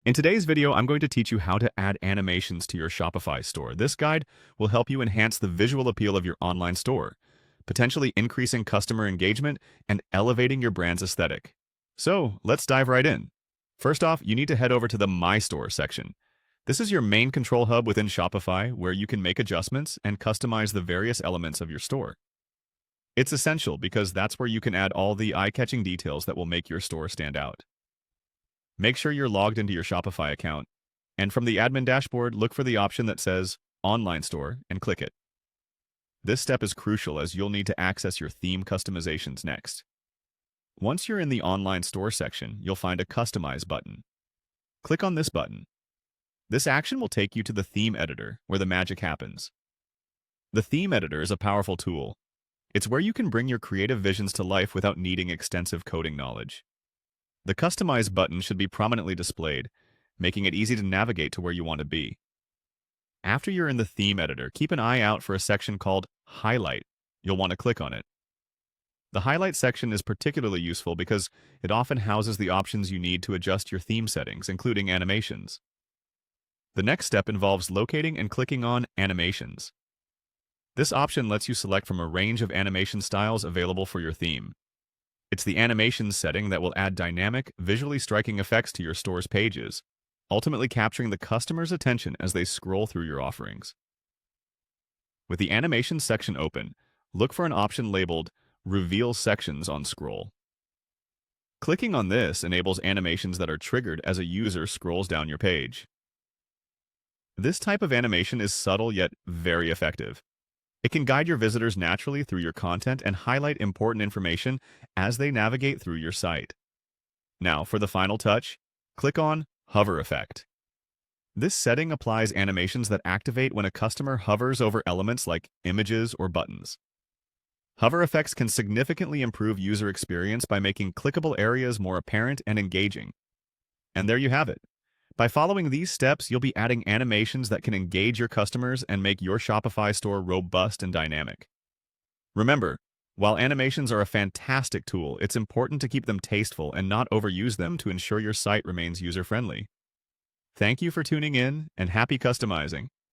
In today's video, I'm going to teach you how to add animations to your Shopify store. This guide will help you enhance the visual appeal of your online store, potentially increasing customer engagement and elevating your brand's aesthetic. So, let's dive right in. First off, you need to head over to the My Store section. This is your main control hub within Shopify where you can make adjustments and customize the various elements of your store. It's essential because that's where you can add all the eye-catching details that will make your store stand out. Make sure you're logged into your Shopify account, and from the admin dashboard, look for the option that says Online Store and click it. This step is crucial as you'll need to access your theme customizations next. Once you're in the Online Store section, you'll find a Customize button. Click on this button. This action will take you to the Theme Editor, where the magic happens. The Theme Editor is a powerful tool. It's where you can bring your creative visions to life without needing extensive coding knowledge. The Customize button should be prominently displayed, making it easy to navigate to where you want to be. After you're in the theme editor, keep an eye out for a section called Highlight. You'll want to click on it. The Highlight section is particularly useful because it often houses the options you need to adjust your theme settings, including animations. The next step involves locating and clicking on Animations. This option lets you select from a range of animation styles available for your theme. It's the animations setting that will add dynamic, visually striking effects to your store's pages, ultimately capturing the customer's attention as they scroll through your offerings. With the animations section open, look for an option labeled Reveal Sections on Scroll. Clicking on this enables animations that are triggered as a user scrolls down your page. This type of animation is subtle yet very effective. It can guide your visitors naturally through your content and highlight important information as they navigate through your site. Now, for the final touch, click on Hover Effect. This setting applies animations that activate when a customer hovers over elements like images or buttons. Hover effects can significantly improve user experience by making clickable areas more apparent and engaging. And there you have it. By following these steps, you'll be adding animations that can engage your customers and make your Shopify store robust and dynamic. Remember, while animations are a fantastic tool, it's important to keep them tasteful and not overuse them to ensure your site remains user-friendly. Thank you for tuning in, and happy customizing!